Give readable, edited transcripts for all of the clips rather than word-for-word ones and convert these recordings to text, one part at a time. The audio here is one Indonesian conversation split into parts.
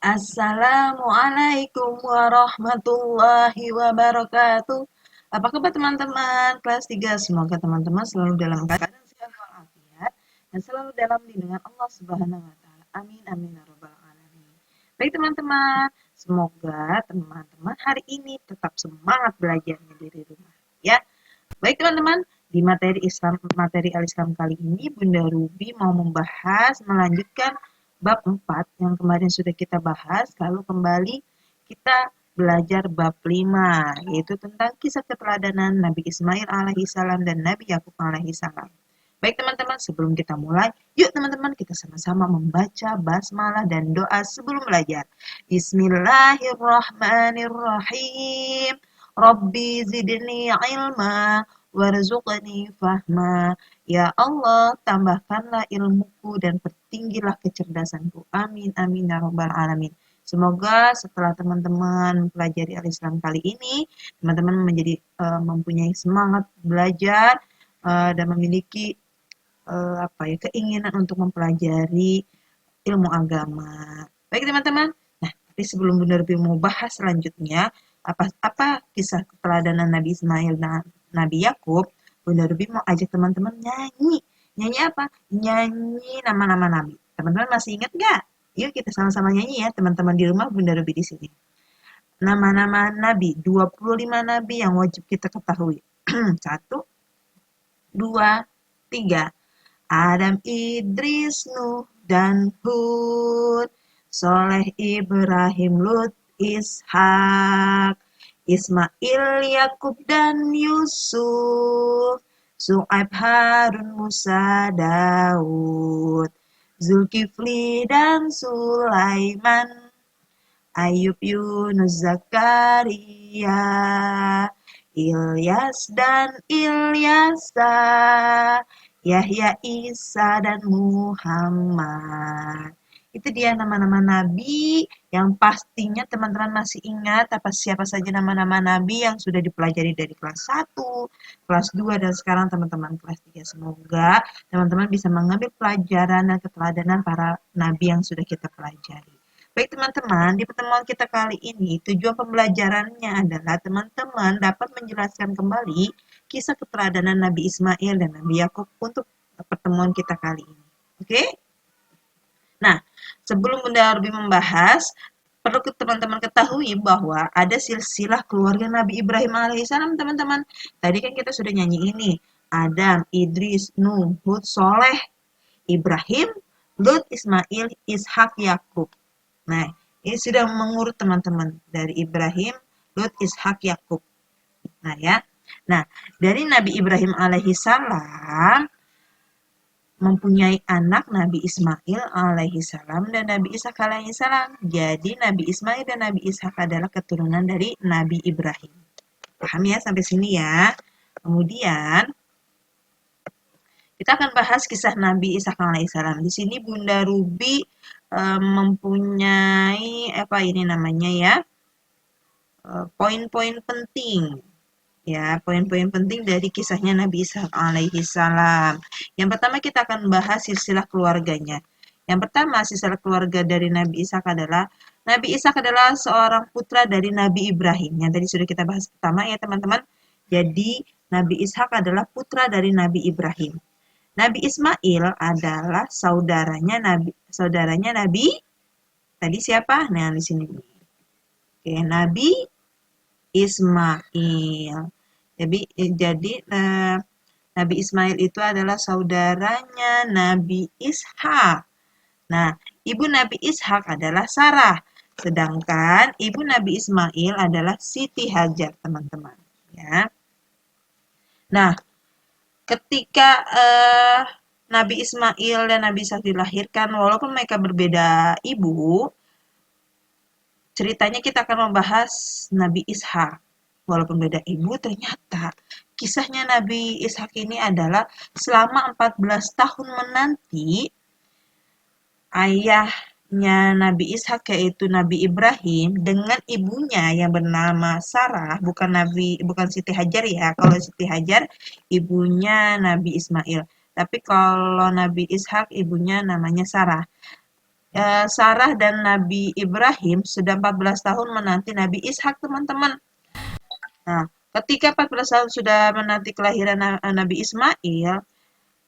Assalamualaikum warahmatullahi wabarakatuh. Apa kabar teman-teman kelas 3? Semoga teman-teman selalu dalam keadaan sehat walafiat dan selalu dalam lindungan Allah Subhanahu wa taala. Amin amin ya rabbal alamin. Baik teman-teman, semoga teman-teman hari ini tetap semangat belajarnya di rumah ya. Baik teman-teman, di materi Al-Islam kali ini Bunda Ruby mau melanjutkan bab 4 yang kemarin sudah kita bahas, lalu kembali kita belajar bab 5 yaitu tentang kisah keteladanan Nabi Ismail alaihissalam dan Nabi Yakub alaihissalam. Baik teman-teman, sebelum kita mulai, yuk teman-teman kita sama-sama membaca basmalah dan doa sebelum belajar. Bismillahirrahmanirrahim. Rabbi zidni ilma warzuqni fahma. Ya Allah, tambahkanlah ilmuku dan pertinggilah kecerdasanku. Amin, amin, ya rabbal alamin. Semoga setelah teman-teman mempelajari Al-Islam kali ini, teman-teman mempunyai semangat belajar dan memiliki keinginan untuk mempelajari ilmu agama. Baik teman-teman. Nah, tapi sebelum Bunda Ruby mau bahas selanjutnya apa kisah keteladanan Nabi Ismail dan Nabi Yakub, Bunda Ruby mau ajak teman-teman nyanyi. Nyanyi apa? Nyanyi nama-nama nabi. Teman-teman masih ingat nggak? Yuk kita sama-sama nyanyi ya, teman-teman di rumah, Bunda Ruby di sini. Nama-nama nabi, 25 nabi yang wajib kita ketahui. 1, 2, 3. Adam, Idris, Nuh, dan Hud. Soleh, Ibrahim, Lut, Ishak, Ismail, Yakub, dan Yusuf. Su'aib, Harun, Musa, Daud. Zulkifli dan Sulaiman. Ayub, Yunus, Zakaria. Ilyas dan Ilyasa. Yahya, Isa, dan Muhammad. Itu dia nama-nama nabi yang pastinya teman-teman masih ingat siapa saja nama-nama nabi yang sudah dipelajari dari kelas 1, kelas 2, dan sekarang teman-teman kelas 3. Semoga teman-teman bisa mengambil pelajaran dan keteladanan para nabi yang sudah kita pelajari. Baik teman-teman, di pertemuan kita kali ini tujuan pembelajarannya adalah teman-teman dapat menjelaskan kembali kisah keteladanan Nabi Ismail dan Nabi Yakub untuk pertemuan kita kali ini. Oke? Nah, sebelum Bunda Ruby membahas, perlu teman-teman ketahui bahwa ada silsilah keluarga Nabi Ibrahim alaihissalam, teman-teman. Tadi kan kita sudah nyanyi ini. Adam, Idris, Nuh, Hud, Soleh, Ibrahim, Lut, Ismail, Ishak, Yakub. Nah, ini sudah mengurut teman-teman dari Ibrahim, Lut, Ishak, Yakub. Nah ya. Nah, dari Nabi Ibrahim alaihissalam mempunyai anak Nabi Ismail alaihissalam dan Nabi Ishak alaihissalam. Jadi Nabi Ismail dan Nabi Ishak adalah keturunan dari Nabi Ibrahim. Paham ya sampai sini ya? Kemudian kita akan bahas kisah Nabi Ishak alaihissalam. Di sini Bunda Ruby mempunyai poin-poin penting. Ya, poin-poin penting dari kisahnya Nabi Ishak alaihissalam. Yang pertama kita akan bahas silsilah keluarganya. Yang pertama silsilah keluarga dari Nabi Ishak adalah seorang putra dari Nabi Ibrahim. Yang tadi sudah kita bahas pertama ya teman-teman. Jadi Nabi Ishak adalah putra dari Nabi Ibrahim. Nabi Ismail adalah saudaranya Nabi tadi siapa? Nah, di sini. Oke, Nabi Ismail. Jadi Nabi Ismail itu adalah saudaranya Nabi Ishak. Nah, ibu Nabi Ishak adalah Sarah. Sedangkan ibu Nabi Ismail adalah Siti Hajar, teman-teman. Ya. Nah, ketika Nabi Ismail dan Nabi Ishak dilahirkan, walaupun mereka berbeda ibu, ceritanya kita akan membahas Nabi Ishak. Walaupun beda ibu, ternyata kisahnya Nabi Ishak ini adalah selama 14 tahun menanti ayahnya Nabi Ishak yaitu Nabi Ibrahim dengan ibunya yang bernama Sarah, bukan Siti Hajar ya. Kalau Siti Hajar ibunya Nabi Ismail. Tapi kalau Nabi Ishak ibunya namanya Sarah. Sarah dan Nabi Ibrahim sudah 14 tahun menanti Nabi Ishak, teman-teman. Nah, ketika 14 tahun sudah menanti kelahiran Nabi Ismail,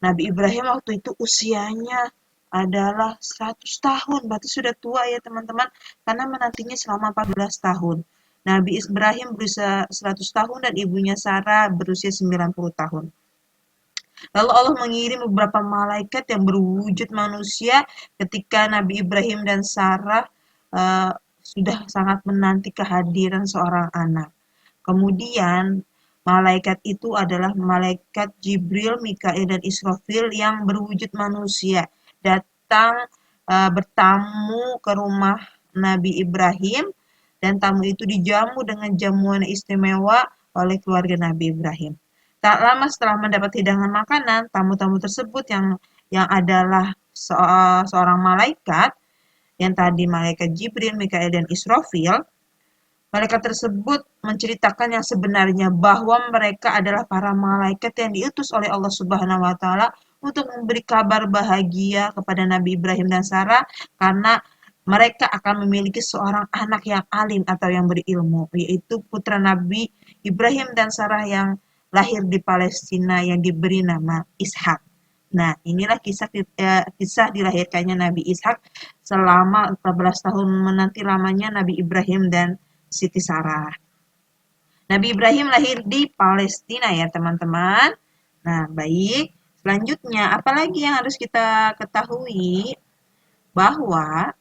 Nabi Ibrahim waktu itu usianya adalah 100 tahun, berarti sudah tua ya teman-teman, karena menantinya selama 14 tahun. Nabi Ibrahim berusia 100 tahun dan ibunya Sarah berusia 90 tahun. Lalu Allah mengirim beberapa malaikat yang berwujud manusia ketika Nabi Ibrahim dan Sarah sudah sangat menanti kehadiran seorang anak. Kemudian malaikat itu adalah malaikat Jibril, Mikail, dan Israfil yang berwujud manusia datang bertamu ke rumah Nabi Ibrahim dan tamu itu dijamu dengan jamuan istimewa oleh keluarga Nabi Ibrahim. Tak lama setelah mendapat hidangan makanan, tamu-tamu tersebut yang adalah seorang malaikat yang tadi malaikat Jibril, Mikail, dan Israfil. Malaikat tersebut menceritakan yang sebenarnya bahwa mereka adalah para malaikat yang diutus oleh Allah Subhanahu wa taala untuk memberi kabar bahagia kepada Nabi Ibrahim dan Sarah karena mereka akan memiliki seorang anak yang alim atau yang berilmu, yaitu putra Nabi Ibrahim dan Sarah yang lahir di Palestina yang diberi nama Ishak. Nah, inilah kisah dilahirkannya Nabi Ishak selama 14 tahun menanti lamanya Nabi Ibrahim dan Siti Sarah. Nabi Ibrahim lahir di Palestina ya teman-teman. Nah, baik. Selanjutnya, apalagi yang harus kita ketahui bahwa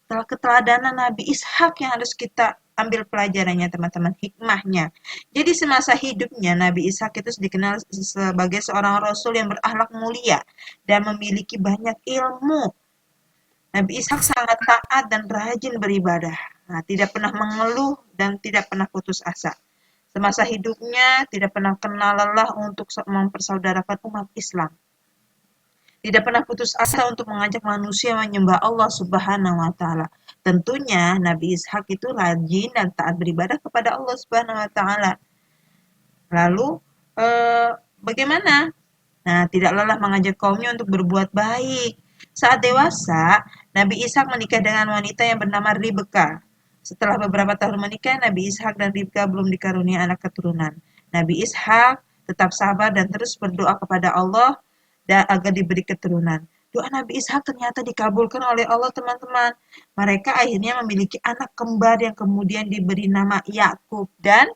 keteladanan Nabi Ishak yang harus kita ambil pelajarannya teman-teman, hikmahnya. Jadi semasa hidupnya Nabi Ishak itu dikenal sebagai seorang rasul yang berakhlak mulia dan memiliki banyak ilmu. Nabi Ishak sangat taat dan rajin beribadah. Nah, tidak pernah mengeluh dan tidak pernah putus asa. Semasa hidupnya tidak pernah kenal lelah untuk mempersaudarakan umat Islam. Tidak pernah putus asa untuk mengajak manusia menyembah Allah Subhanahu wa taala. Tentunya Nabi Ishak itu rajin dan taat beribadah kepada Allah Subhanahu wa taala. Lalu bagaimana? Nah, tidak lelah mengajak kaumnya untuk berbuat baik. Saat dewasa, Nabi Ishak menikah dengan wanita yang bernama Ribka. Setelah beberapa tahun menikah, Nabi Ishak dan Ribka belum dikarunia anak keturunan. Nabi Ishak tetap sabar dan terus berdoa kepada Allah dan agar diberi keturunan. Doa Nabi Ishak ternyata dikabulkan oleh Allah, teman-teman. Mereka akhirnya memiliki anak kembar yang kemudian diberi nama Yakub dan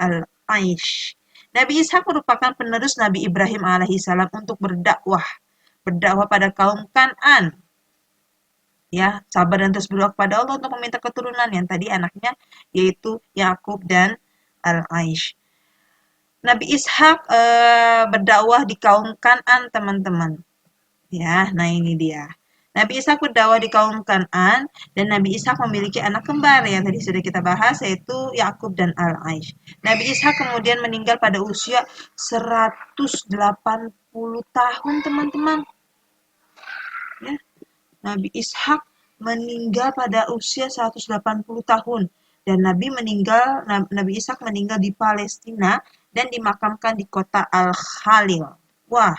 Al-Aish. Nabi Ishak merupakan penerus Nabi Ibrahim alaihissalam untuk berdakwah pada kaum Kan'an. Ya, sabar dan terus berdoa kepada Allah untuk meminta keturunan yang tadi anaknya yaitu Yakub dan Al-Aish. Nabi Ishak berdakwah di kaum Kan'an, teman-teman. Ya, nah ini dia. Nabi Ishak berdakwah di kaum Kan'an dan Nabi Ishak memiliki anak kembar yang tadi sudah kita bahas yaitu Yakub dan Al-Aish. Nabi Ishak kemudian meninggal pada usia 180 tahun, teman-teman. Ya, Nabi Ishak meninggal pada usia 180 tahun dan Nabi Ishak meninggal di Palestina dan dimakamkan di kota Al-Khalil. Wah,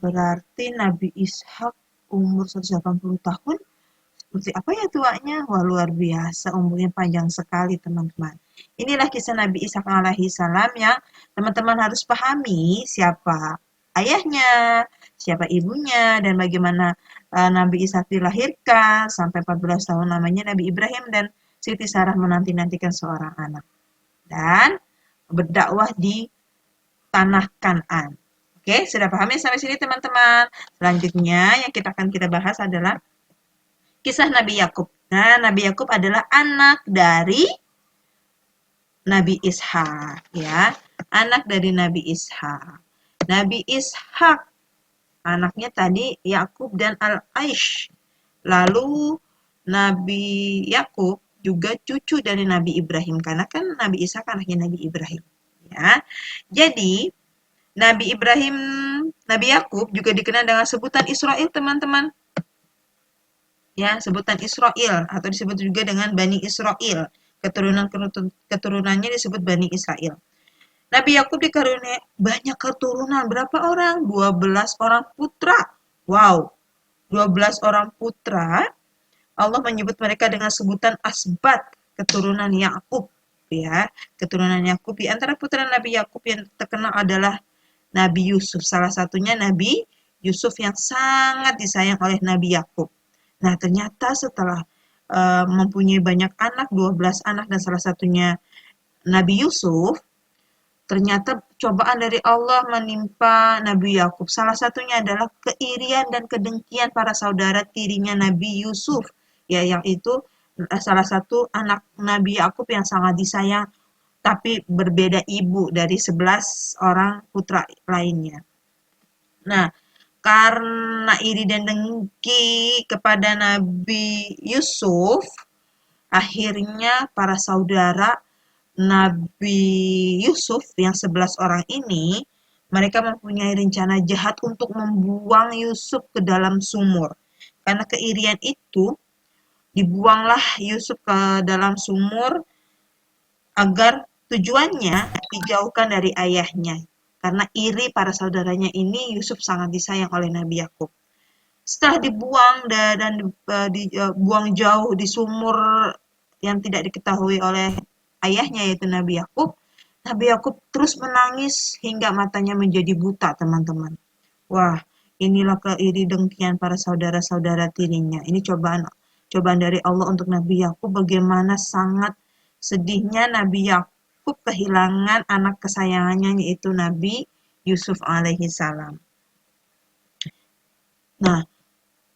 berarti Nabi Ishak umur 180 tahun, seperti apa ya tuanya? Wah, luar biasa, umurnya panjang sekali, teman-teman. Inilah kisah Nabi Ishak alaihi salam yang teman-teman harus pahami siapa ayahnya, siapa ibunya, dan bagaimana Nabi Ishak dilahirkan, sampai 14 tahun namanya Nabi Ibrahim dan Siti Sarah menanti-nantikan seorang anak. Dan berdakwah di tanah Kan'an. Oke, sudah paham ya sampai sini teman-teman? Selanjutnya yang kita bahas adalah kisah Nabi Yakub. Nah, Nabi Yakub adalah anak dari Nabi Ishak, ya. Anak dari Nabi Ishak. Nabi Ishak, anaknya tadi Yakub dan Al-Aish. Lalu Nabi Yakub juga cucu dari Nabi Ibrahim, karena kan Nabi Ishak anaknya Nabi Ibrahim. Ya. Jadi, Nabi Yakub juga dikenal dengan sebutan Israel, teman-teman. Ya, sebutan Israel atau disebut juga dengan Bani Israel. Keturunannya disebut Bani Israel. Nabi Yakub dikaruniai banyak keturunan. Berapa orang? 12 orang putra. Wow, 12 orang putra, Allah menyebut mereka dengan sebutan asbat, keturunan Yakub, ya. Keturunan Yakub. Di antara putra Nabi Yakub yang terkenal adalah Nabi Yusuf. Salah satunya Nabi Yusuf yang sangat disayang oleh Nabi Yakub. Nah, ternyata setelah mempunyai banyak anak, 12 anak dan salah satunya Nabi Yusuf, ternyata cobaan dari Allah menimpa Nabi Yakub. Salah satunya adalah keirian dan kedengkian para saudara tirinya Nabi Yusuf, ya, yang itu salah satu anak Nabi Yakub yang sangat disayang, tapi berbeda ibu dari 11 orang putra lainnya. Nah, karena iri dan dengki kepada Nabi Yusuf, akhirnya para saudara Nabi Yusuf yang 11 orang ini, mereka mempunyai rencana jahat untuk membuang Yusuf ke dalam sumur. Karena keirian itu, dibuanglah Yusuf ke dalam sumur agar tujuannya dijauhkan dari ayahnya. Karena iri para saudaranya ini, Yusuf sangat disayang oleh Nabi Yakub. Setelah dibuang dan dibuang jauh di sumur yang tidak diketahui oleh ayahnya yaitu Nabi Yakub terus menangis hingga matanya menjadi buta, teman-teman. Wah, inilah keiri dengkian para saudara-saudara tirinya. Ini cobaan dari Allah untuk Nabi Yakub, bagaimana sangat sedihnya Nabi Yakub kehilangan anak kesayangannya yaitu Nabi Yusuf alaihi salam. Nah,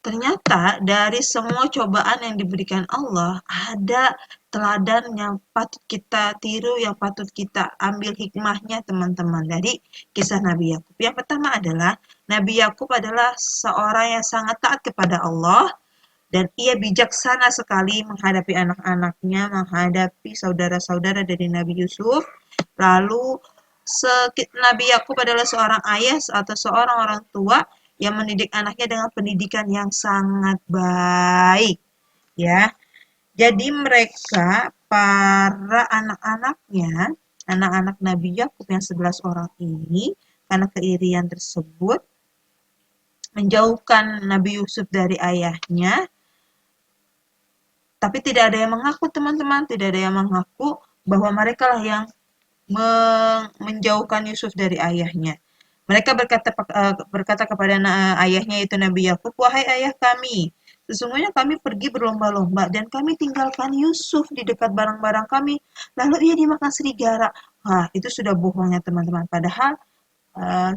ternyata dari semua cobaan yang diberikan Allah, ada teladan yang patut kita tiru, yang patut kita ambil hikmahnya, teman-teman, dari kisah Nabi Yakub. Yang pertama adalah, Nabi Yakub adalah seorang yang sangat taat kepada Allah, dan ia bijaksana sekali menghadapi anak-anaknya, menghadapi saudara-saudara dari Nabi Yusuf. Lalu, Nabi Yakub adalah seorang ayah atau seorang orang tua yang mendidik anaknya dengan pendidikan yang sangat baik, ya. Jadi mereka, para anak-anaknya, anak-anak Nabi Yakub yang 11 orang ini, karena keirian tersebut, menjauhkan Nabi Yusuf dari ayahnya, tapi tidak ada yang mengaku, teman-teman, tidak ada yang mengaku bahwa mereka lah yang menjauhkan Yusuf dari ayahnya. Mereka berkata kepada ayahnya yaitu Nabi Yakub, "Wahai ayah kami, sesungguhnya kami pergi berlomba-lomba dan kami tinggalkan Yusuf di dekat barang-barang kami, lalu ia dimakan serigala." Wah, itu sudah bohongnya, teman-teman. Padahal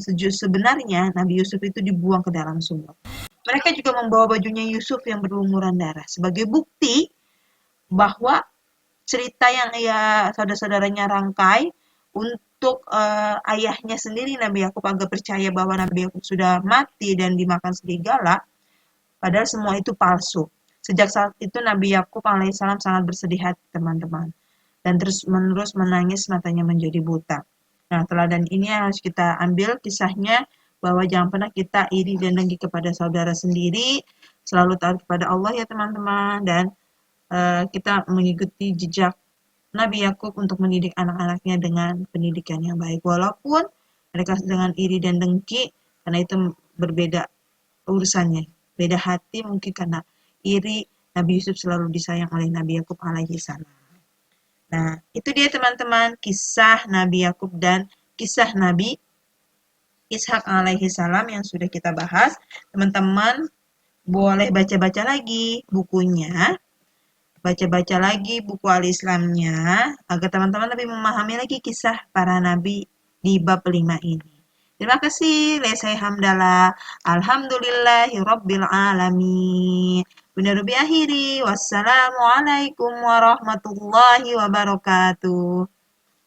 sebenarnya Nabi Yusuf itu dibuang ke dalam sumur. Mereka juga membawa bajunya Yusuf yang berlumuran darah sebagai bukti bahwa cerita yang saudara-saudaranya rangkai untuk ayahnya sendiri Nabi Yakub agar percaya bahwa Nabi Yakub sudah mati dan dimakan serigala, padahal semua itu palsu. Sejak saat itu Nabi Yakub alaihissalam sangat bersedih hati, teman-teman, dan terus-menerus menangis, matanya menjadi buta. Nah, teladan ini harus kita ambil kisahnya, bahwa jangan pernah kita iri dan dengki kepada saudara sendiri, selalu taat kepada Allah ya teman-teman, dan kita mengikuti jejak Nabi Yakub untuk mendidik anak-anaknya dengan pendidikan yang baik. Walaupun mereka dengan iri dan dengki, karena itu berbeda urusannya. Beda hati mungkin karena iri, Nabi Yusuf selalu disayang oleh Nabi Yakub alaihi salam. Nah, itu dia teman-teman kisah Nabi Yakub dan kisah Nabi Ishak alaihi salam yang sudah kita bahas. Teman-teman boleh baca-baca lagi bukunya, baca-baca lagi buku Al-Islamnya, agar teman-teman lebih memahami lagi kisah para nabi di bab 5 ini. Terima kasih, Lesai Hamdalah. Alhamdulillahirabbil alamin. Bunda Rubi akhiri. Wassalamualaikum warahmatullahi wabarakatuh.